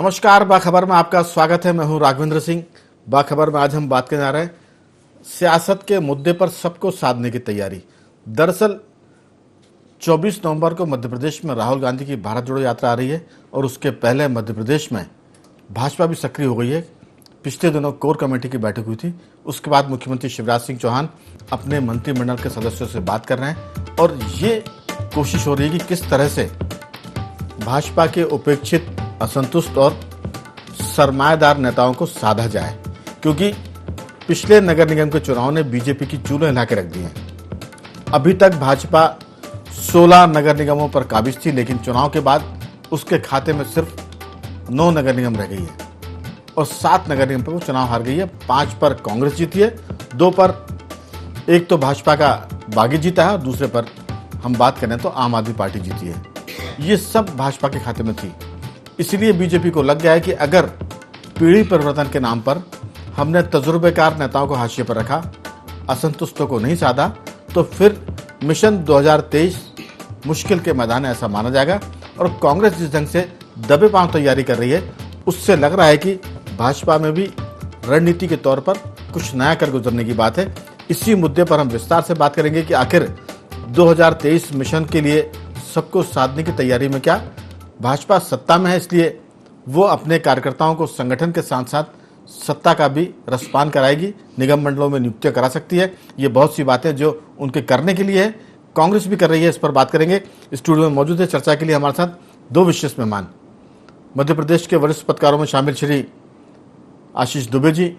नमस्कार, बाखबर में आपका स्वागत है। मैं हूं राघवेंद्र सिंह। बाखबर में आज हम बात करने जा रहे हैं सियासत के मुद्दे पर सबको साधने की तैयारी। दरअसल 24 नवंबर को मध्य प्रदेश में राहुल गांधी की भारत जोड़ो यात्रा आ रही है और उसके पहले मध्य प्रदेश में भाजपा भी सक्रिय हो गई है। पिछले दिनों कोर कमेटी की बैठक हुई थी। उसके बाद मुख्यमंत्री शिवराज सिंह चौहान अपने मंत्रिमंडल के सदस्यों से बात कर रहे हैं और ये कोशिश हो रही है कि किस तरह से भाजपा के उपेक्षित, असंतुष्ट और सरमाएदार नेताओं को साधा जाए, क्योंकि पिछले नगर निगम के चुनाव ने बीजेपी की चूल्हे हिला के रख दी हैं। अभी तक भाजपा 16 नगर निगमों पर काबिज थी, लेकिन चुनाव के बाद उसके खाते में सिर्फ 9 नगर निगम रह गई है और 7 नगर निगम पर वो चुनाव हार गई है। 5 पर कांग्रेस जीती है, 2 पर एक तो भाजपा का बागी जीता है और दूसरे पर हम बात करें तो आम आदमी पार्टी जीती है। ये सब भाजपा के खाते में थी। इसलिए बीजेपी को लग गया है कि अगर पीढ़ी परिवर्तन के नाम पर हमने तजुर्बेकार नेताओं को हाशिए पर रखा, असंतुष्टों को नहीं साधा, तो फिर मिशन 2023 मुश्किल के मैदान ऐसा माना जाएगा। और कांग्रेस जिस ढंग से दबे पांव तैयारी कर रही है, उससे लग रहा है कि भाजपा में भी रणनीति के तौर पर कुछ नया कर गुजरने की बात है। इसी मुद्दे पर हम विस्तार से बात करेंगे कि आखिर 2023 मिशन के लिए सबको साधने की तैयारी में क्या भाजपा सत्ता में है, इसलिए वो अपने कार्यकर्ताओं को संगठन के साथ साथ सत्ता का भी रसपान कराएगी, निगम मंडलों में नियुक्तियां करा सकती है। ये बहुत सी बातें जो उनके करने के लिए है, कांग्रेस भी कर रही है। इस पर बात करेंगे। स्टूडियो में मौजूद है चर्चा के लिए हमारे साथ 2 विशेष मेहमान। मध्य प्रदेश के वरिष्ठ पत्रकारों में शामिल श्री आशीष दुबे जी,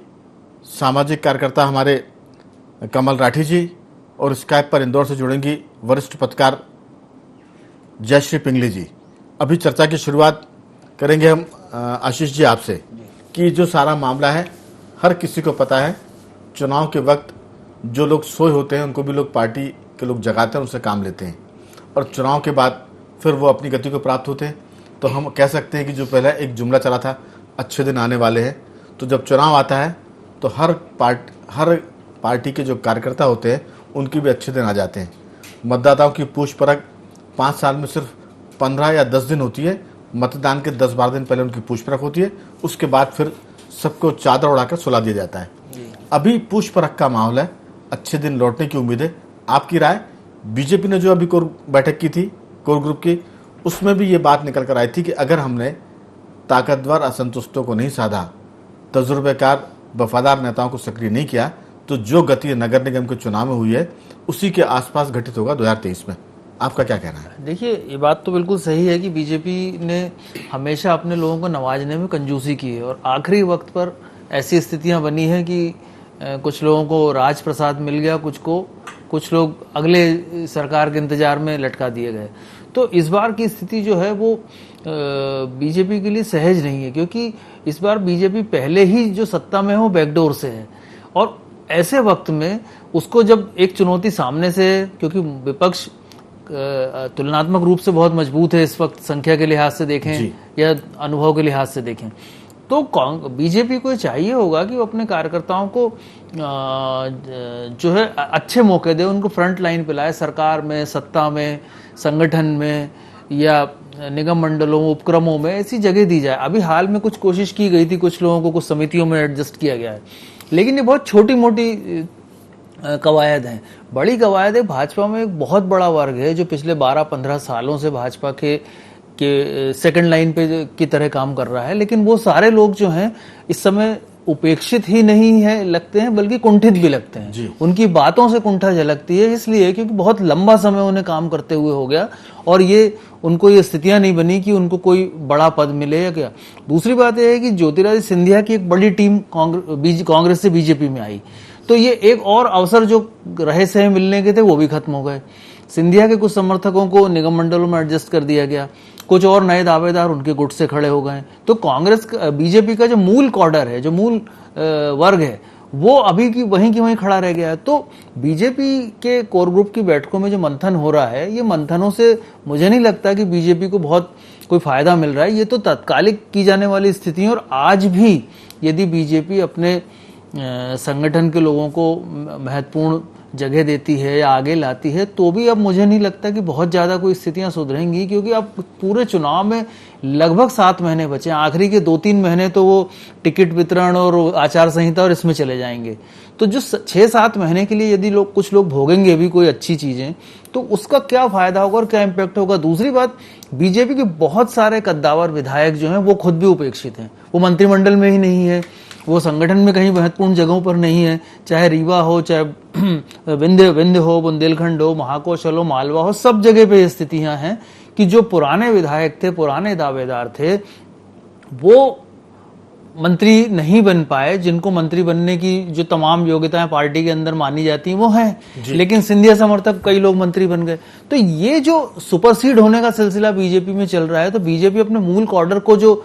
सामाजिक कार्यकर्ता हमारे कमल राठी जी, और स्काइप पर इंदौर से जुड़ेंगी वरिष्ठ पत्रकार जयश्री पिंगली जी। अभी चर्चा की शुरुआत करेंगे हम आशीष जी आपसे कि जो सारा मामला है, हर किसी को पता है चुनाव के वक्त जो लोग सोए होते हैं उनको भी लोग पार्टी के लोग जगाते हैं, उनसे काम लेते हैं और चुनाव के बाद फिर वो अपनी गति को प्राप्त होते हैं। तो हम कह सकते हैं कि जो पहले एक जुमला चला था, अच्छे दिन आने वाले हैं, तो जब चुनाव आता है तो हर पार्टी के जो कार्यकर्ता होते हैं उनकी भी अच्छे दिन आ जाते हैं। मतदाताओं की पूछ परख 5 साल में सिर्फ 15 या 10 दिन होती है। मतदान के 10-12 दिन पहले उनकी पूछ परख होती है, उसके बाद फिर सबको चादर उड़ाकर सुला दिया जाता है। अभी पूछ परख का माहौल है, अच्छे दिन लौटने की उम्मीद है। आपकी राय? बीजेपी ने जो अभी कोर बैठक की थी, कोर ग्रुप की, उसमें भी ये बात निकल कर आई थी कि अगर हमने ताकतवर असंतुष्टों को नहीं साधा, तजुर्बेकार वफादार नेताओं को सक्रिय नहीं किया, तो जो गति नगर निगम के चुनाव में हुई है उसी के आसपास घटित होगा 2023 में। आपका क्या कहना है? देखिए, ये बात तो बिल्कुल सही है कि बीजेपी ने हमेशा अपने लोगों को नवाजने में कंजूसी की है और आखिरी वक्त पर ऐसी स्थितियां बनी हैं कि कुछ लोगों को राज प्रसाद मिल गया, कुछ लोग अगले सरकार के इंतजार में लटका दिए गए। तो इस बार की स्थिति जो है वो बीजेपी के लिए सहज नहीं है, क्योंकि इस बार बीजेपी पहले ही जो सत्ता में है वो बैकडोर से है और ऐसे वक्त में उसको जब एक चुनौती सामने से, क्योंकि विपक्ष तुलनात्मक रूप से बहुत मजबूत है इस वक्त, संख्या के लिहाज से देखें या अनुभव के लिहाज से देखें, तो बीजेपी को चाहिए होगा कि वो अपने कार्यकर्ताओं को जो है अच्छे मौके दे, उनको फ्रंट लाइन पे लाए, सरकार में, सत्ता में, संगठन में या निगम मंडलों, उपक्रमों में ऐसी जगह दी जाए। अभी हाल में कुछ कोशिश की गई थी, कुछ लोगों को कुछ समितियों में एडजस्ट किया गया है, लेकिन ये बहुत छोटी मोटी कवायद हैं। बड़ी कवायद है, भाजपा में एक बहुत बड़ा वर्ग है जो पिछले 12-15 सालों से भाजपा के सेकंड लाइन पे की तरह काम कर रहा है, लेकिन वो सारे लोग जो हैं इस समय उपेक्षित ही नहीं है लगते हैं, बल्कि कुंठित भी लगते हैं। उनकी बातों से कुंठा झलकती है, इसलिए क्योंकि बहुत लंबा समय उन्हें काम करते हुए हो गया और ये उनको ये स्थितियां नहीं बनी कि उनको कोई बड़ा पद मिले या क्या। दूसरी बात यह है कि ज्योतिरादित्य सिंधिया की एक बड़ी टीम कांग्रेस से बीजेपी में आई, तो ये एक और अवसर जो रहे सहे मिलने के थे वो भी खत्म हो गए। सिंधिया के कुछ समर्थकों को निगम मंडलों में एडजस्ट कर दिया गया, कुछ और नए दावेदार उनके गुट से खड़े हो गए। तो कांग्रेस बीजेपी का जो मूल कॉर्डर है, जो मूल वर्ग है, वो अभी की वहीं खड़ा रह गया है। तो बीजेपी के कोर ग्रुप की बैठकों में जो मंथन हो रहा है, ये मंथनों से मुझे नहीं लगता कि बीजेपी को बहुत कोई फायदा मिल रहा है। ये तो तात्कालिक की जाने वाली स्थिति है और आज भी यदि बीजेपी अपने संगठन के लोगों को महत्वपूर्ण जगह देती है या आगे लाती है, तो भी अब मुझे नहीं लगता कि बहुत ज़्यादा कोई स्थितियां सुधरेंगी, क्योंकि अब पूरे चुनाव में लगभग 7 महीने बचे हैं। आखिरी के 2-3 महीने तो वो टिकट वितरण और आचार संहिता और इसमें चले जाएंगे। तो जो 6-7 महीने के लिए यदि कुछ लोग भोगेंगे भी कोई अच्छी चीज़ें, तो उसका क्या फ़ायदा होगा और क्या इम्पैक्ट होगा। दूसरी बात, बीजेपी के बहुत सारे कद्दावर विधायक जो हैं वो खुद भी उपेक्षित हैं, वो मंत्रिमंडल में ही नहीं है, वो संगठन में कहीं महत्वपूर्ण जगहों पर नहीं है, चाहे रीवा हो, चाहे विंध्य हो, बुंदेलखंड हो, महाकौशल हो, मालवा हो, सब जगह पे ये स्थितियां हैं कि जो पुराने विधायक थे, पुराने दावेदार थे, वो मंत्री नहीं बन पाए। जिनको मंत्री बनने की जो तमाम योग्यताएं पार्टी के अंदर मानी जाती हैं वो हैं, लेकिन सिंधिया समर्थक कई लोग मंत्री बन गए। तो ये जो सुपरसीड होने का सिलसिला बीजेपी में चल रहा है, तो बीजेपी अपने मूल कॉर्डर को जो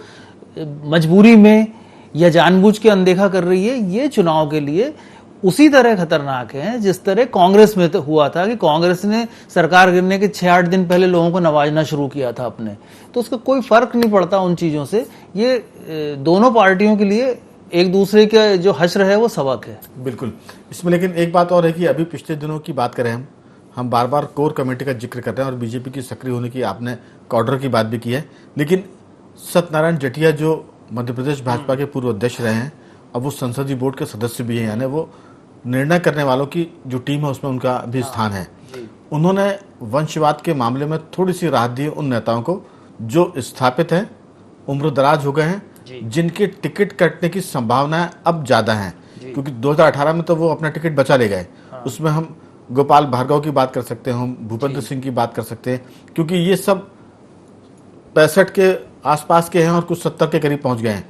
मजबूरी में या जानबूझ के अनदेखा कर रही है, ये चुनाव के लिए उसी तरह खतरनाक है जिस तरह कांग्रेस में तो हुआ था कि कांग्रेस ने सरकार गिरने के 6-8 दिन पहले लोगों को नवाजना शुरू किया था अपने। तो उसका कोई फर्क नहीं पड़ता उन चीजों से। ये दोनों पार्टियों के लिए एक दूसरे का जो हश्र है वो सबक है। बिल्कुल। इसमें लेकिन एक बात और है कि अभी पिछले दिनों की बात करें, हम बार बार कोर कमेटी का जिक्र कर रहे हैं और बीजेपी की सक्रिय होने की आपने कॉर्डर की बात भी की है, लेकिन सत्यनारायण जटिया जो मध्य प्रदेश भाजपा के पूर्व अध्यक्ष रहे हैं, अब वो संसदीय बोर्ड के सदस्य भी हैं, यानी वो निर्णय करने वालों की जो टीम है उसमें उनका भी स्थान है। उन्होंने वंशवाद के मामले में थोड़ी सी राहत दी उन नेताओं को जो स्थापित हैं, उम्र दराज हो गए हैं, जिनके टिकट कटने की संभावनाएं अब ज्यादा हैं, क्योंकि 2018 में तो वो अपना टिकट बचा ले गए। उसमें हम गोपाल भार्गव की बात कर सकते हैं, हम भूपेंद्र सिंह की बात कर सकते हैं, क्योंकि ये सब 65 के आसपास के हैं और कुछ 70 के करीब पहुंच गए हैं।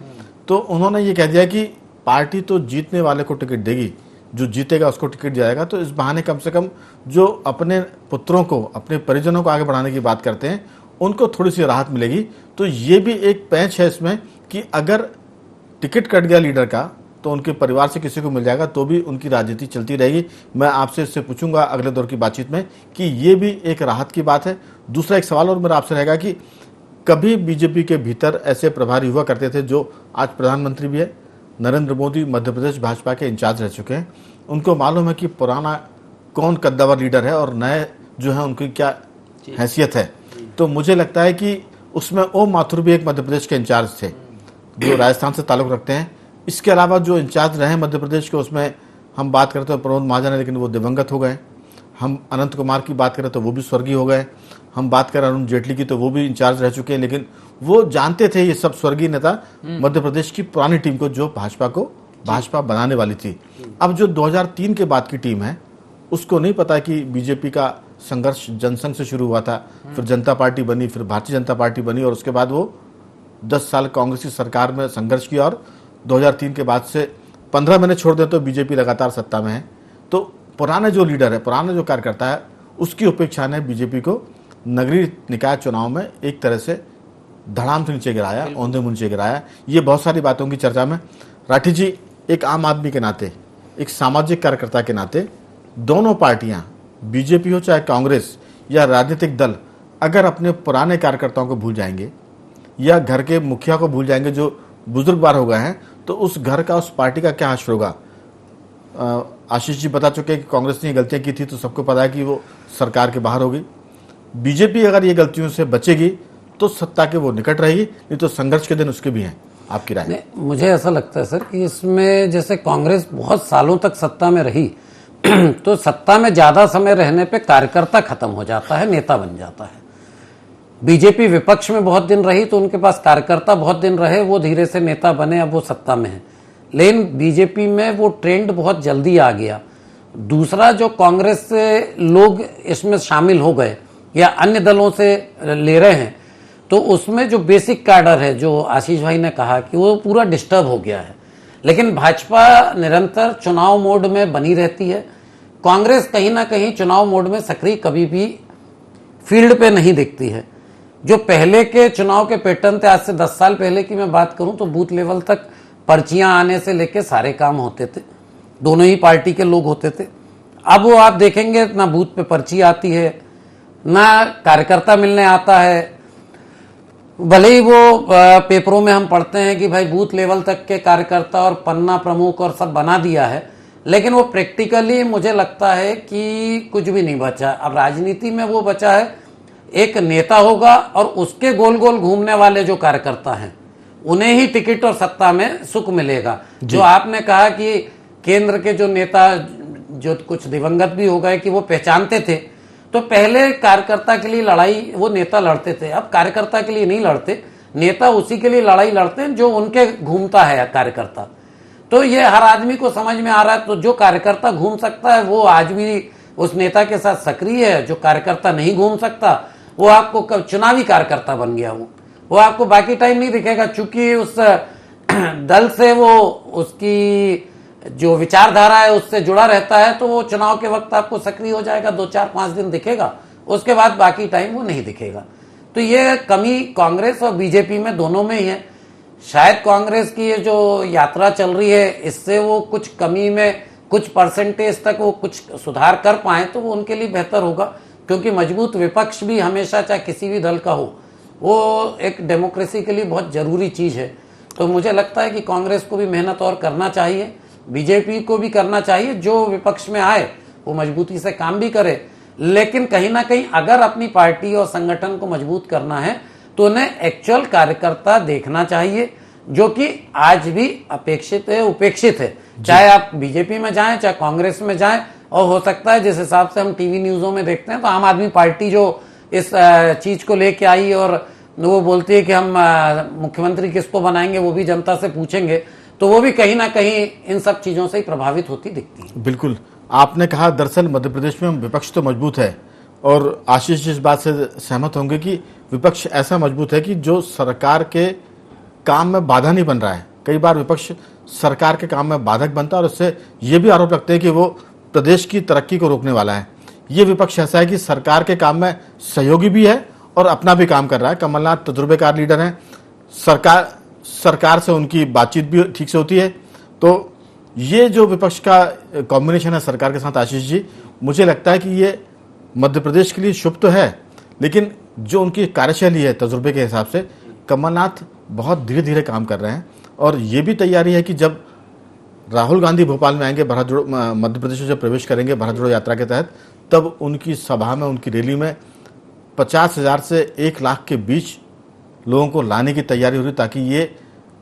तो उन्होंने ये कह दिया कि पार्टी तो जीतने वाले को टिकट देगी, जो जीतेगा उसको टिकट जाएगा। तो इस बहाने कम से कम जो अपने पुत्रों को, अपने परिजनों को आगे बढ़ाने की बात करते हैं, उनको थोड़ी सी राहत मिलेगी। तो ये भी एक पैंच है इसमें कि अगर टिकट कट गया लीडर का तो उनके परिवार से किसी को मिल जाएगा, तो भी उनकी राजनीति चलती रहेगी। मैं आपसे इससे पूछूंगा अगले दौर की बातचीत में कि ये भी एक राहत की बात है। दूसरा एक सवाल और मेरा आपसे रहेगा कि कभी बीजेपी के भीतर ऐसे प्रभारी हुआ करते थे जो आज प्रधानमंत्री भी है, नरेंद्र मोदी मध्य प्रदेश भाजपा के इंचार्ज रह चुके हैं, उनको मालूम है कि पुराना कौन कद्दावर लीडर है और नए जो है उनकी क्या हैसियत है। तो मुझे लगता है कि उसमें ओम माथुर भी एक मध्य प्रदेश के इंचार्ज थे जो राजस्थान से ताल्लुक रखते हैं। इसके अलावा जो इंचार्ज रहे मध्य प्रदेश के, उसमें हम बात करते हैं प्रमोद महाजन है, लेकिन वो दिवंगत हो गए। हम अनंत कुमार की बात करें तो वो भी स्वर्गीय हो गए। हम बात करें अरुण जेटली की तो वो भी इंचार्ज रह चुके हैं, लेकिन वो जानते थे ये सब स्वर्गीय नेता मध्य प्रदेश की पुरानी टीम को, जो भाजपा को भाजपा बनाने वाली थी। अब जो 2003 के बाद की टीम है उसको नहीं पता कि बीजेपी का संघर्ष जनसंघ से शुरू हुआ था, फिर जनता पार्टी बनी, फिर भारतीय जनता पार्टी बनी, और उसके बाद वो 10 साल कांग्रेस की सरकार में संघर्ष किया और 2003 के बाद से 15 महीने छोड़ दे तो बीजेपी लगातार सत्ता में है। तो पुराने जो लीडर है, पुराना जो कार्यकर्ता है, उसकी उपेक्षा ने बीजेपी को नगरीय निकाय चुनाव में एक तरह से धड़ाम से नीचे गिराया, औंधे मुंह नीचे गिराया। ये बहुत सारी बातों की चर्चा में राठी जी, एक आम आदमी के नाते, एक सामाजिक कार्यकर्ता के नाते, दोनों पार्टियां, बीजेपी हो चाहे कांग्रेस या राजनीतिक दल, अगर अपने पुराने कार्यकर्ताओं को भूल जाएंगे या घर के मुखिया को भूल जाएंगे जो बुजुर्गवार हो गए हैं, तो उस घर का, उस पार्टी का क्या हश्र होगा। आशीष जी बता चुके हैं कि कांग्रेस ने गलतियां की थी तो सबको पता है कि वो सरकार के बाहर होगी। बीजेपी अगर ये गलतियों से बचेगी तो सत्ता के वो निकट रहेगी, नहीं तो संघर्ष के दिन उसके भी हैं। आपकी राय? मुझे ऐसा लगता है सर कि इसमें जैसे कांग्रेस बहुत सालों तक सत्ता में रही तो सत्ता में ज्यादा समय रहने पे कार्यकर्ता खत्म हो जाता है, नेता बन जाता है। बीजेपी विपक्ष में बहुत दिन रही तो उनके पास कार्यकर्ता बहुत दिन रहे, वो धीरे से नेता बने, अब वो सत्ता में है। लेकिन बीजेपी में वो ट्रेंड बहुत जल्दी आ गया। दूसरा, जो कांग्रेस से लोग इसमें शामिल हो गए या अन्य दलों से ले रहे हैं, तो उसमें जो बेसिक कैडर है, जो आशीष भाई ने कहा कि वो पूरा डिस्टर्ब हो गया है। लेकिन भाजपा निरंतर चुनाव मोड में बनी रहती है, कांग्रेस कहीं ना कहीं चुनाव मोड में सक्रिय कभी भी फील्ड पे नहीं दिखती है। जो पहले के चुनाव के पैटर्न थे, आज से 10 साल पहले की मैं बात करूं तो बूथ लेवल तक पर्चियां आने से लेके सारे काम होते थे, दोनों ही पार्टी के लोग होते थे। अब वो आप देखेंगे ना बूथ पे पर्ची आती है, ना कार्यकर्ता मिलने आता है। भले ही वो पेपरों में हम पढ़ते हैं कि भाई बूथ लेवल तक के कार्यकर्ता और पन्ना प्रमुख और सब बना दिया है, लेकिन वो प्रैक्टिकली मुझे लगता है कि कुछ भी नहीं बचा। अब राजनीति में वो बचा है एक नेता होगा और उसके गोल गोल घूमने वाले जो कार्यकर्ता हैं उन्हें ही टिकट और सत्ता में सुख मिलेगा। जो आपने कहा कि केंद्र के जो नेता जो कुछ दिवंगत भी हो गए कि वो पहचानते थे, तो पहले कार्यकर्ता के लिए लड़ाई वो नेता लड़ते थे, अब कार्यकर्ता के लिए नहीं लड़ते, नेता उसी के लिए लड़ाई लड़ते हैं जो उनके घूमता है कार्यकर्ता। तो ये हर आदमी को समझ में आ रहा है। तो जो कार्यकर्ता घूम सकता है वो आज भी उस नेता के साथ सक्रिय है, जो कार्यकर्ता नहीं घूम सकता वो आपको चुनावी कार्यकर्ता बन गया, वो आपको बाकी टाइम नहीं दिखेगा, चूंकि उस दल से वो उसकी जो विचारधारा है उससे जुड़ा रहता है, तो वो चुनाव के वक्त आपको सक्रिय हो जाएगा, 2-4-5 दिन दिखेगा, उसके बाद बाकी टाइम वो नहीं दिखेगा। तो ये कमी कांग्रेस और बीजेपी में दोनों में ही है। शायद कांग्रेस की ये जो यात्रा चल रही है इससे वो कुछ कमी में कुछ परसेंटेज तक वो कुछ सुधार कर पाए तो वो उनके लिए बेहतर होगा, क्योंकि मजबूत विपक्ष भी हमेशा चाहे किसी भी दल का हो वो एक डेमोक्रेसी के लिए बहुत जरूरी चीज है। तो मुझे लगता है कि कांग्रेस को भी मेहनत और करना चाहिए, बीजेपी को भी करना चाहिए, जो विपक्ष में आए वो मजबूती से काम भी करे, लेकिन कहीं ना कहीं अगर अपनी पार्टी और संगठन को मजबूत करना है तो उन्हें एक्चुअल कार्यकर्ता देखना चाहिए, जो कि आज भी अपेक्षित है, उपेक्षित है। चाहे आप बीजेपी में जाएं चाहे कांग्रेस में जाएं, और हो सकता है जिस हिसाब से हम टीवी न्यूज़ों में देखते हैं तो आम आदमी पार्टी जो इस चीज को लेके आई और वो बोलती है कि हम मुख्यमंत्री किसको बनाएंगे वो भी जनता से पूछेंगे, तो वो भी कहीं ना कहीं इन सब चीजों से ही प्रभावित होती दिखती है। बिल्कुल, आपने कहा दरअसल मध्य प्रदेश में विपक्ष तो मजबूत है, और आशीष जी इस बात से सहमत होंगे कि विपक्ष ऐसा मजबूत है कि जो सरकार के काम में बाधा नहीं बन रहा है। कई बार विपक्ष सरकार के काम में बाधक बनता है और उससे ये भी आरोप लगते हैं कि वो प्रदेश की तरक्की को रोकने वाला है। ये विपक्ष ऐसा है कि सरकार के काम में सहयोगी भी है और अपना भी काम कर रहा है। कमलनाथ तजुर्बेकार लीडर हैं, सरकार से उनकी बातचीत भी ठीक से होती है। तो ये जो विपक्ष का कॉम्बिनेशन है सरकार के साथ, आशीष जी, मुझे लगता है कि ये मध्य प्रदेश के लिए शुभ तो है, लेकिन जो उनकी कार्यशैली है तजुर्बे के हिसाब से कमलनाथ बहुत धीरे धीरे काम कर रहे हैं। और ये भी तैयारी है कि जब राहुल गांधी भोपाल में आएंगे, भारत जोड़ो मध्य प्रदेश में जब प्रवेश करेंगे भारत जोड़ो यात्रा के तहत, तब उनकी सभा में, उनकी रैली में 50,000 से 1 लाख के बीच लोगों को लाने की तैयारी हो रही, ताकि ये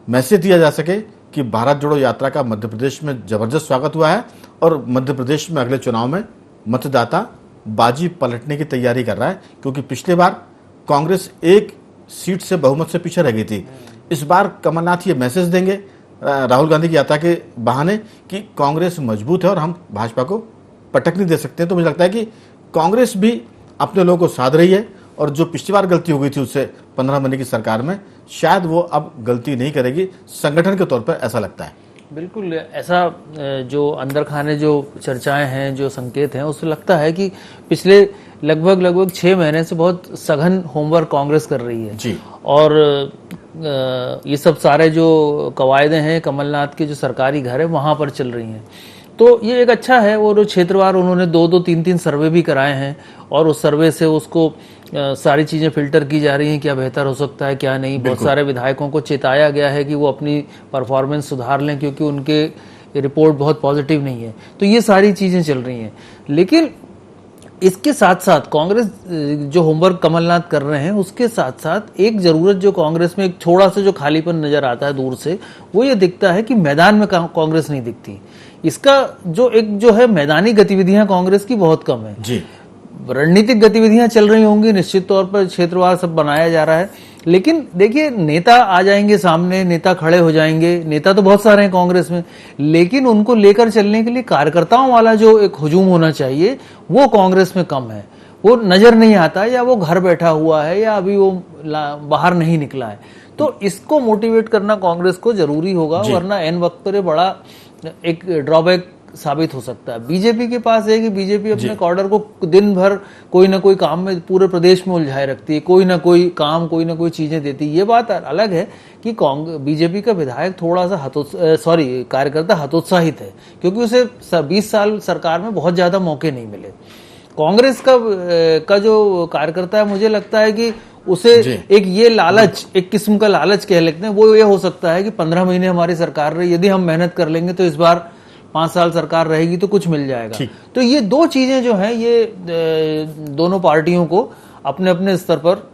मैसेज दिया जा सके कि भारत जोड़ो यात्रा का मध्य प्रदेश में जबरदस्त स्वागत हुआ है और मध्य प्रदेश में अगले चुनाव में मतदाता बाजी पलटने की तैयारी कर रहा है। क्योंकि पिछले बार कांग्रेस 1 सीट से बहुमत से पीछे रह गई थी। इस बार कमलनाथ ये मैसेज देंगे राहुल गांधी की यात्रा के बहाने कि कांग्रेस मजबूत है और हम भाजपा को पटक नहीं दे सकते हैं। तो मुझे लगता है कि कांग्रेस भी अपने लोगों को साध रही है, और जो पिछली बार गलती हो गई थी उससे 15 महीने की सरकार में, शायद वो अब गलती नहीं करेगी, संगठन के तौर पर ऐसा लगता है। बिल्कुल ऐसा जो अंदर खाने जो चर्चाएं हैं, जो संकेत हैं, उससे लगता है कि पिछले लगभग 6 महीने से बहुत सघन होमवर्क कांग्रेस कर रही है जी। और ये सब सारे जो कवायदे हैं कमलनाथ के जो सरकारी घर है वहां पर चल रही हैं। तो ये एक अच्छा है। वो क्षेत्रवार उन्होंने 2-2, 3-3 सर्वे भी कराए हैं और उस सर्वे से उसको सारी चीजें फिल्टर की जा रही हैं, क्या बेहतर हो सकता है क्या नहीं। बहुत सारे विधायकों को चेताया गया है कि वो अपनी परफॉर्मेंस सुधार लें, क्योंकि उनके रिपोर्ट बहुत पॉजिटिव नहीं है। तो ये सारी चीजें चल रही हैं, लेकिन इसके साथ साथ कांग्रेस जो होमवर्क कमलनाथ कर रहे हैं उसके साथ साथ एक जरूरत जो कांग्रेस में एक थोड़ा सा जो खालीपन नजर आता है दूर से, वो ये दिखता है कि मैदान में कांग्रेस नहीं दिखती। इसका जो है मैदानी गतिविधियां कांग्रेस की बहुत कम है जी। रणनीतिक गतिविधियां चल रही होंगी, निश्चित तौर पर क्षेत्रवार सब बनाया जा रहा है, लेकिन देखिए नेता आ जाएंगे सामने, नेता खड़े हो जाएंगे, नेता तो बहुत सारे हैं कांग्रेस में, लेकिन उनको लेकर चलने के लिए कार्यकर्ताओं वाला जो एक हुजूम होना चाहिए वो कांग्रेस में कम है। वो नजर नहीं आता, या वो घर बैठा हुआ है, या अभी वो बाहर नहीं निकला है। तो इसको मोटिवेट करना कांग्रेस को जरूरी होगा, वरना एन वक्त पर बड़ा एक ड्रॉबैक साबित हो सकता है। बीजेपी के पास है कि बीजेपी अपने कॉर्डर को दिन भर कोई ना कोई काम में पूरे प्रदेश में उलझाए रखती है, कोई ना कोई काम, कोई ना कोई चीजें देती है। ये बात अलग है कि बीजेपी का विधायक थोड़ा सा कार्यकर्ता हतोत्साहित है, क्योंकि उसे 20 साल सरकार में बहुत ज्यादा मौके नहीं मिले। कांग्रेस का जो कार्यकर्ता है, मुझे लगता है कि उसे एक ये लालच, एक किस्म का लालच कह लेते हैं, वो ये हो सकता है कि 15 महीने हमारी सरकार रही, यदि हम मेहनत कर लेंगे तो इस बार 5 साल सरकार रहेगी तो कुछ मिल जाएगा। तो ये दो चीजें जो हैं ये दोनों पार्टियों को अपने अपने स्तर पर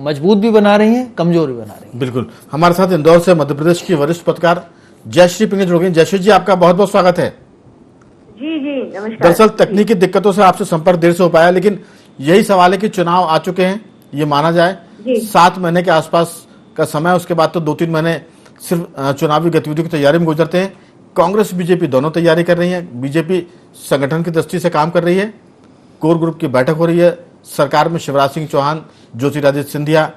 मजबूत भी बना रही हैं, कमजोर भी बना रही हैं। बिल्कुल। हमारे साथ इंदौर से मध्य प्रदेश की वरिष्ठ पत्रकार जयश्री पिंगे जुड़ गई। जयश्री जी, आपका बहुत बहुत स्वागत है। जी जी नमस्कार। दरअसल तकनीकी दिक्कतों से आपसे संपर्क देर से हो पाया, लेकिन यही सवाल है कि चुनाव आ चुके हैं, ये माना जाए 7 महीने के आसपास का समय, उसके बाद तो 2-3 महीने सिर्फ चुनावी गतिविधियों की तैयारी में गुजरते हैं। कांग्रेस बीजेपी दोनों तैयारी कर रही है। बीजेपी संगठन की दृष्टि से काम कर रही है, कोर ग्रुप की बैठक हो रही है, सरकार में शिवराज सिंह चौहान, ज्योतिरादित्य सिंधिया,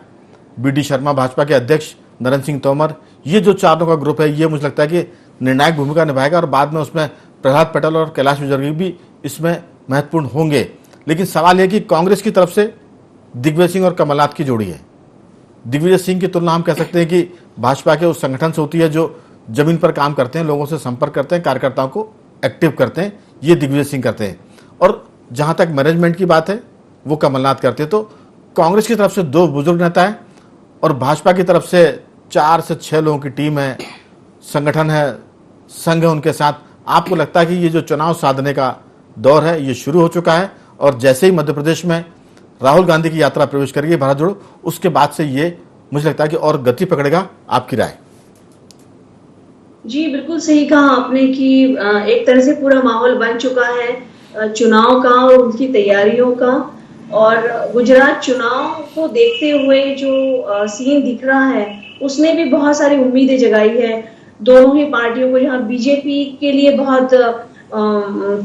बीडी शर्मा भाजपा के अध्यक्ष, नरेंद्र सिंह तोमर, ये जो चारों का ग्रुप है ये मुझे लगता है कि निर्णायक भूमिका निभाएगा और बाद में उसमें प्रहलाद पटेल और कैलाश विजयवर्गीय भी इसमें महत्वपूर्ण होंगे। लेकिन सवाल यह कि कांग्रेस की तरफ से दिग्विजय सिंह और कमलनाथ की जोड़ी है। दिग्विजय सिंह की तुलना हम कह सकते हैं कि भाजपा के उस संगठन से होती है जो जमीन पर काम करते हैं, लोगों से संपर्क करते हैं, कार्यकर्ताओं को एक्टिव करते हैं, ये दिग्विजय सिंह करते हैं। और जहां तक मैनेजमेंट की बात है वो कमलनाथ करते हैं। तो कांग्रेस की तरफ से 2 बुजुर्ग नेता है और भाजपा की तरफ से 4 से 6 लोगों की टीम है, संगठन है, संघ है उनके साथ। आपको लगता है कि ये जो चुनाव साधने का दौर है ये शुरू हो चुका है और जैसे ही मध्य प्रदेश में राहुल गांधी की यात्रा प्रवेश करेगी भारत जोड़ो, उसके बाद से ये मुझे लगता है कि और गति पकड़ेगा? आपकी राय? जी बिल्कुल सही कहा आपने कि एक तरह से पूरा माहौल बन चुका है चुनाव का और उनकी तैयारियों का। और गुजरात चुनाव को देखते हुए जो सीन दिख रहा है उसने भी बहुत सारी उम्मीदें जगाई है दोनों ही पार्टियों को। यहाँ बीजेपी के लिए बहुत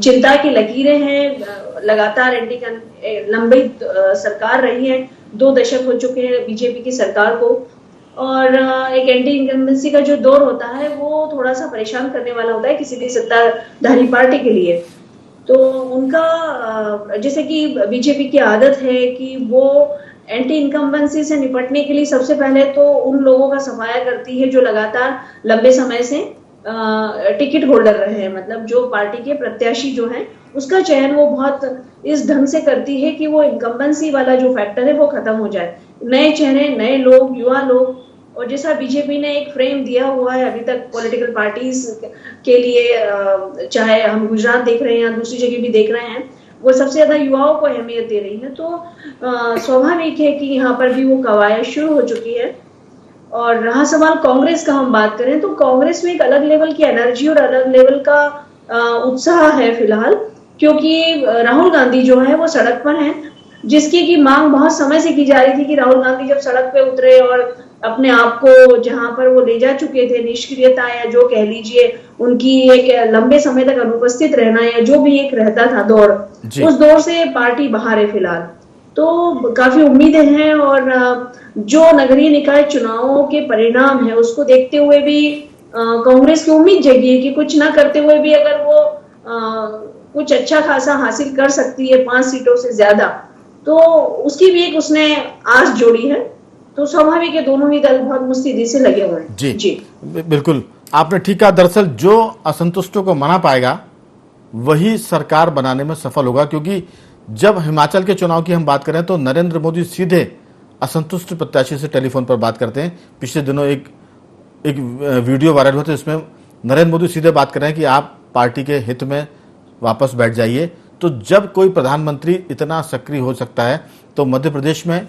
चिंता की लकीरें हैं, लगातार एनडी लंबी सरकार रही है, 2 दशक हो चुके हैं बीजेपी की सरकार को, और एक एंटी इनकम्बेंसी का जो दौर होता है वो थोड़ा सा परेशान करने वाला होता है किसी भी सत्ताधारी पार्टी के लिए। तो उनका जैसे कि बीजेपी की आदत है कि वो एंटी इनकम्बेंसी से निपटने के लिए सबसे पहले तो उन लोगों का सफाया करती है जो लगातार लंबे समय से टिकट होल्डर रहे हैं, मतलब जो पार्टी के प्रत्याशी जो हैं उसका चयन वो बहुत इस ढंग से करती है कि वो इनकम्बेंसी वाला जो फैक्टर है वो खत्म हो जाए, नए चेहरे, नए लोग, युवा लोग। और जैसा बीजेपी ने एक फ्रेम दिया हुआ है अभी तक पॉलिटिकल पार्टीज के लिए, चाहे हम गुजरात देख रहे हैं या दूसरी जगह भी देख रहे हैं, वो सबसे ज्यादा युवाओं को अहमियत दे रही है। तो स्वाभाविक है कि यहाँ पर भी वो कवायद शुरू हो चुकी है। और रहा सवाल कांग्रेस का, हम बात करें तो कांग्रेस में एक अलग लेवल की एनर्जी और अलग लेवल का उत्साह है फिलहाल, क्योंकि राहुल गांधी जो है वो सड़क पर हैं, जिसकी की मांग बहुत समय से की जा रही थी कि राहुल गांधी जब सड़क पे उतरे और अपने आप को जहां पर वो ले जा चुके थे, निष्क्रियता या जो कह लीजिए उनकी एक लंबे समय तक अनुपस्थित रहना या जो भी एक रहता था दौर, उस दौर से पार्टी बाहर है फिलहाल। तो काफी उम्मीदें हैं और जो नगरीय निकाय चुनावों के परिणाम है उसको देखते हुए भी कांग्रेस की उम्मीद जगी है कि कुछ ना करते हुए भी अगर वो कुछ अच्छा खासा हासिल कर सकती है 5 सीटों से ज्यादा, तो उसकी भी एक उसने आस जोड़ी है। तो स्वाभाविक है दोनों ही दल बहुत मुस्तैदी से लगे हुए हैं। जी बिल्कुल, आपने ठीक कहा। दरअसल जो असंतुष्टों को मना पाएगा वही सरकार बनाने में सफल होगा, क्योंकि जब हिमाचल के चुनाव की हम बात करें तो नरेंद्र मोदी सीधे असंतुष्ट प्रत्याशी से टेलीफोन पर बात करते हैं। पिछले दिनों एक वीडियो वायरल हुआ था, इसमें नरेंद्र मोदी सीधे बात कर रहे हैं कि आप पार्टी के हित में वापस बैठ जाइए। तो जब कोई प्रधानमंत्री इतना सक्रिय हो सकता है तो मध्य प्रदेश में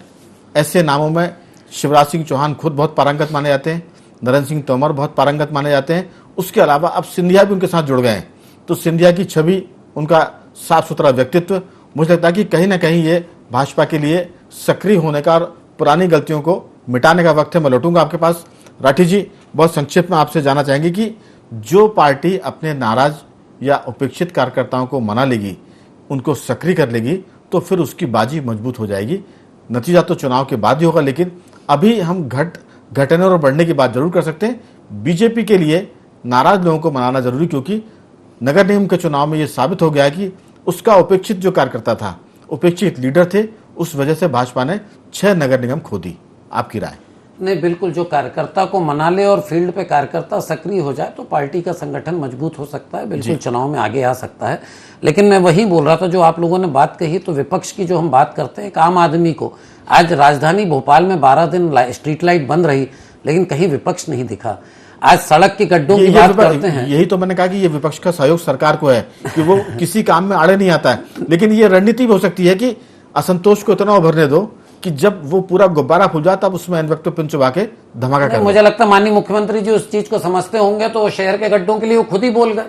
ऐसे नामों में शिवराज सिंह चौहान खुद बहुत पारंगत माने जाते हैं, नरेंद्र सिंह तोमर बहुत पारंगत माने जाते हैं, उसके अलावा अब सिंधिया भी उनके साथ जुड़ गए हैं। तो सिंधिया की छवि, उनका साफ सुथरा व्यक्तित्व, मुझे लगता है कि कहीं ना कहीं ये भाजपा के लिए सक्रिय होने का और पुरानी गलतियों को मिटाने का वक्त है। मैं लौटूंगा आपके पास। राठी जी, बहुत संक्षिप्त में आपसे जानना चाहेंगे कि जो पार्टी अपने नाराज या उपेक्षित कार्यकर्ताओं को मना लेगी, उनको सक्रिय कर लेगी, तो फिर उसकी बाजी मजबूत हो जाएगी। नतीजा तो चुनाव के बाद ही होगा, लेकिन अभी हम घटने और बढ़ने की बात जरूर कर सकते हैं। बीजेपी के लिए नाराज लोगों को मनाना जरूरी, क्योंकि नगर निगम के चुनाव में यह साबित हो गया है कि उसका उपेक्षित जो कार्यकर्ता था, उपेक्षित लीडर थे, उस वजह से भाजपा ने 6 नगर निगम खो दी। आपकी राय? नहीं, बिल्कुल, जो कार्यकर्ता को मना ले और फील्ड पे कार्यकर्ता सक्रिय हो जाए तो पार्टी का संगठन मजबूत हो सकता है, बिल्कुल चुनाव में आगे आ सकता है। लेकिन मैं वही बोल रहा था जो आप लोगों ने बात कही, तो विपक्ष की जो हम बात करते हैं, एक आम आदमी को आज राजधानी भोपाल में 12 दिन स्ट्रीट लाइट बंद रही लेकिन कहीं विपक्ष नहीं दिखा। आज सड़क की गड्ढों की बात करते हैं। यही तो मैंने कहा कि ये विपक्ष का सहयोग सरकार को है कि वो किसी काम में आड़े नहीं आता है, लेकिन ये रणनीति भी हो सकती है कि असंतोष को इतना उभरने दो कि जब वो पूरा गुब्बारा फूल जाए तब उसमें इन्वेक्टिव पिन चुबा के धमाका कर। मुझे लगता है माननीय मुख्यमंत्री जी उस चीज को समझते होंगे, तो वो शहर के गड्ढों के लिए वो खुद ही बोल गए।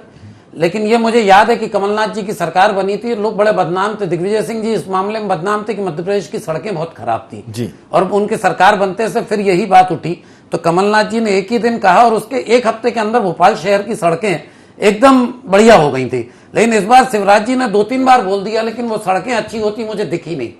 लेकिन ये मुझे याद है कि कमलनाथ जी की सरकार बनी थी, लोग बड़े बदनाम थे, दिग्विजय सिंह जी इस मामले में बदनाम थे कि मध्य प्रदेश की सड़कें बहुत खराब थी जी। और उनकी सरकार बनते से फिर यही बात उठी, तो कमलनाथ जी ने एक ही दिन कहा और उसके एक हफ्ते के अंदर भोपाल शहर की सड़कें एकदम बढ़िया हो गई थी। लेकिन इस बार शिवराज जी ने 2-3 बार बोल दिया, लेकिन वो सड़कें अच्छी होती मुझे दिखी नहीं।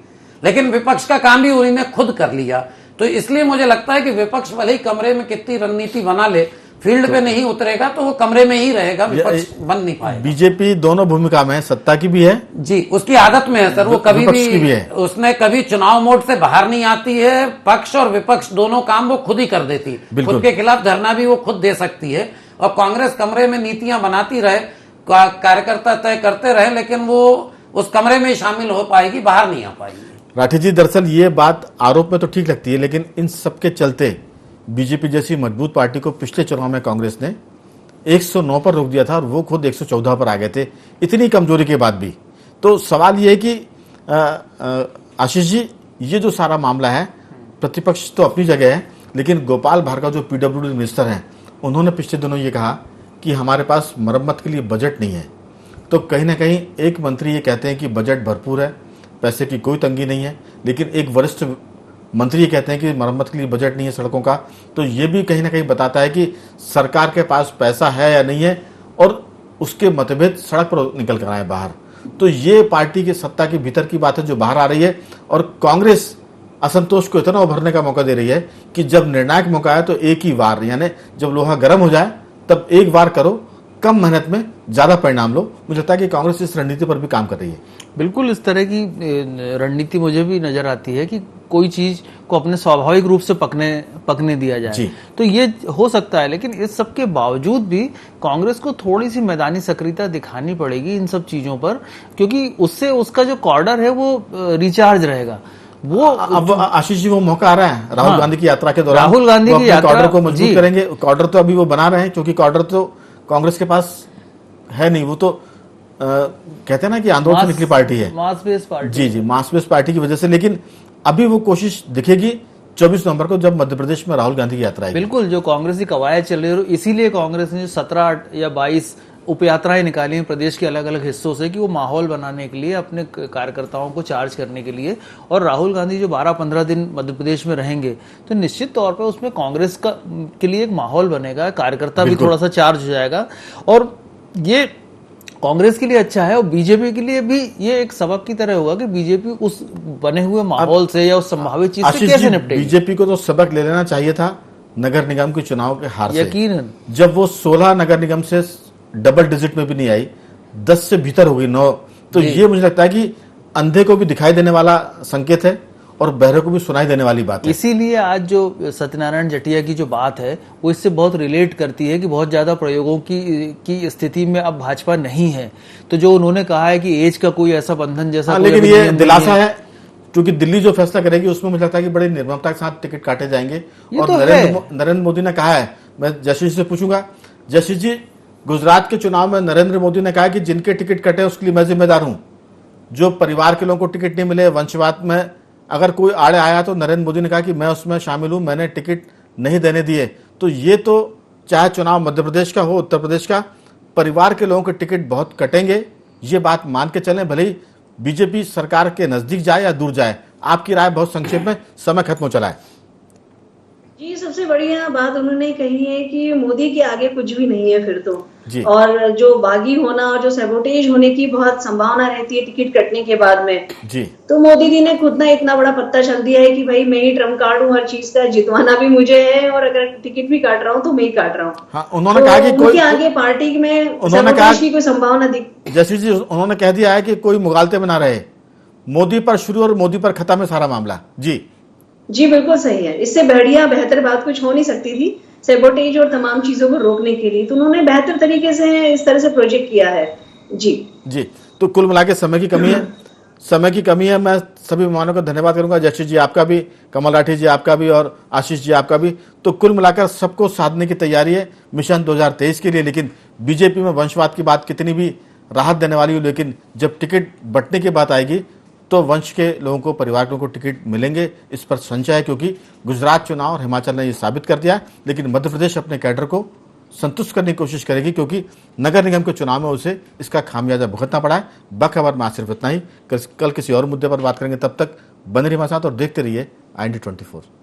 लेकिन विपक्ष का काम भी उन्होंने खुद कर लिया, तो इसलिए मुझे लगता है कि विपक्ष भले ही कमरे में कितनी रणनीति बना ले, फील्ड पे नहीं उतरेगा तो वो कमरे में ही रहेगा, विपक्ष बन नहीं पाएगा। बीजेपी दोनों भूमिका में है, सत्ता की भी है जी, उसकी आदत में है सर, वो कभी भी उसने कभी चुनाव मोड से बाहर नहीं आती है। पक्ष और विपक्ष दोनों काम वो खुद ही कर देती, खुद के खिलाफ धरना भी वो खुद दे सकती है। और कांग्रेस कमरे में नीतियां बनाती रहे, कार्यकर्ता तय करते रहे, लेकिन वो उस कमरे में ही शामिल हो पाएगी, बाहर नहीं आ पाएगी। राठी जी, दरअसल ये बात आरोप में तो ठीक लगती है, लेकिन इन सबके चलते बीजेपी जैसी मजबूत पार्टी को पिछले चुनाव में कांग्रेस ने 109 पर रोक दिया था और वो खुद 114 पर आ गए थे, इतनी कमजोरी के बाद भी। तो सवाल ये है कि आशीष जी, ये जो सारा मामला है, प्रतिपक्ष तो अपनी जगह है, लेकिन गोपाल भार्गव जो पीडब्ल्यूडी मिनिस्टर हैं, उन्होंने पिछले दिनों ये कहा कि हमारे पास मरम्मत के लिए बजट नहीं है। तो कहीं ना कहीं एक मंत्री ये कहते हैं कि बजट भरपूर है, पैसे की कोई तंगी नहीं है, लेकिन एक वरिष्ठ मंत्री ये कहते हैं कि मरम्मत के लिए बजट नहीं है सड़कों का। तो ये भी कहीं ना कहीं बताता है कि सरकार के पास पैसा है या नहीं है, और उसके मतभेद सड़क पर निकल कर आए बाहर। तो ये पार्टी की सत्ता के भीतर की बात है जो बाहर आ रही है, और कांग्रेस असंतोष को इतना उभरने का मौका दे रही है कि जब निर्णायक मौका है तो एक ही वार, यानी जब लोहा गर्म हो जाए तब एक वार करो, कम मेहनत में ज्यादा परिणाम लो। मुझे लगता है कि कांग्रेस इस रणनीति पर भी काम कर रही है। बिल्कुल इस तरह की रणनीति मुझे भी नजर आती है कि कोई चीज को अपने स्वाभाविक रूप से पकने दिया जाए, तो ये हो सकता है। लेकिन इस सब के बावजूद भी कांग्रेस को थोड़ी सी मैदानी सक्रियता दिखानी पड़ेगी इन सब चीजों पर, क्योंकि उससे उसका जो कॉर्डर है वो रिचार्ज रहेगा। वो अब आशीष जी, वो मौका आ रहा है राहुल गांधी की यात्रा के दौरान, राहुल गांधी की यात्रा कॉर्डर को मजबूत करेंगे। कॉर्डर तो अभी वो बना रहे हैं, क्योंकि कॉर्डर तो कांग्रेस के पास है नहीं। वो तो कहते हैं ना कि आंदोलन से निकली पार्टी है, मास बेस पार्टी। जी जी, मास बेस पार्टी की वजह से। लेकिन अभी वो कोशिश दिखेगी 24 नवंबर को, जब मध्य प्रदेश में राहुल गांधी की यात्रा है। बिल्कुल, जो कांग्रेस की कवायद चल रही है, इसीलिए कांग्रेस ने 17 या 22 उपयात्राएं निकाली हैं प्रदेश के अलग अलग हिस्सों से, कि वो माहौल बनाने के लिए, अपने कार्यकर्ताओं को चार्ज करने के लिए। और राहुल गांधी जो 12-15 दिन मध्य प्रदेश में रहेंगे, तो निश्चित तौर पर उसमें कांग्रेस के लिए एक माहौल बनेगा, कार्यकर्ता भी थोड़ा सा चार्ज हो जाएगा, और ये कांग्रेस के लिए अच्छा है। और बीजेपी के लिए भी ये एक सबक की तरह होगा कि बीजेपी उस बने हुए माहौल से या उस संभावित चीज से कैसे निपटेगी। बीजेपी को तो सबक ले लेना चाहिए था नगर निगम के चुनाव के हार से। यकीनन जब वो 16 नगर निगम से डबल डिजिट में भी नहीं आई, 10 से भीतर हो गई 9, तो ये मुझे लगता है कि अंधे को भी दिखाई देने वाला संकेत है और बहरे को भी सुनाई देने वाली बात है। इसीलिए आज जो सत्यनारायण जटिया की जो बात है वो इससे बहुत रिलेट करती है कि बहुत ज्यादा प्रयोगों की स्थिति में अब भाजपा नहीं है। तो जो उन्होंने कहा है कि एज का कोई ऐसा बंधन जैसा लेकिन ये दिलासा है, क्योंकि दिल्ली जो फैसला करेगी उसमें मुझे लगता है कि बड़ी निर्ममता के साथ टिकट काटे जाएंगे। और तो नरेंद्र मोदी ने कहा है, मैं जशीष से पूछूंगा, जशीष जी, गुजरात के चुनाव में नरेंद्र मोदी ने कहा कि जिनके टिकट कटे उसके लिए मैं जिम्मेदार हूं। जो परिवार के लोगों को टिकट नहीं मिले, वंशवाद में अगर कोई आड़े आया, तो नरेंद्र मोदी ने कहा कि मैं उसमें शामिल हूं, मैंने टिकट नहीं देने दिए। तो ये तो चाहे चुनाव मध्य प्रदेश का हो, उत्तर प्रदेश का, परिवार के लोगों के टिकट बहुत कटेंगे, ये बात मान के चलें, भले ही बीजेपी सरकार के नजदीक जाए या दूर जाए। आपकी राय बहुत संक्षेप में, समय खत्म हो चला है। जी, सबसे बढ़िया बात उन्होंने कही है कि मोदी के आगे कुछ भी नहीं है फिर तो जी। और जो बागी होना और जो सैबोटेज होने की बहुत संभावना रहती है टिकट कटने के बाद में जी, तो मोदी जी ने खुद ना इतना बड़ा पत्ता चल दिया है कि भाई मैं ही ट्रम्प कार्ड हूँ हर चीज का, जितवाना भी मुझे है और अगर टिकट भी काट रहा हूँ तो मैं ही काट रहा हूँ। हाँ, उन्होंने कहा कि कोई आगे पार्टी में उन्होंने कहा की कोई संभावना दिख, जैसे जी उन्होंने कह दिया है कि कोई मुगालते में ना रहे, मोदी पर शुरू और मोदी पर खत्म है सारा मामला। जी बिल्कुल सही है। इससे बढ़िया बेहतर बात कुछ हो नहीं सकती थी सैबोटेज और तमाम चीजों को रोकने के लिए, तो उन्होंने बेहतर तरीके से इस तरह से प्रोजेक्ट किया है। जी, तो कुल मिला के समय की कमी है, समय की कमी है। मैं सभी मेहमानों का धन्यवाद करूंगा, जस्टिस जी आपका भी, कमल राठी जी आपका भी और आशीष जी आपका भी। तो कुल मिलाकर सबको साधने की तैयारी है मिशन 2023 के लिए। लेकिन बीजेपी में वंशवाद की बात कितनी भी राहत देने वाली हो, लेकिन जब टिकट बंटने की बात आएगी तो वंश के लोगों को, परिवार के लोगों को टिकट मिलेंगे, इस पर संशय है। क्योंकि गुजरात चुनाव और हिमाचल ने ये साबित कर दिया है। लेकिन मध्य प्रदेश अपने कैडर को संतुष्ट करने की कोशिश करेगी, क्योंकि नगर निगम के चुनाव में उसे इसका खामियाजा भुगतना पड़ा है। बखबर में आज सिर्फ इतना ही। कल किसी और मुद्दे पर बात करेंगे, तब तक बने रहिए हमारे साथ और देखते रहिए IND24।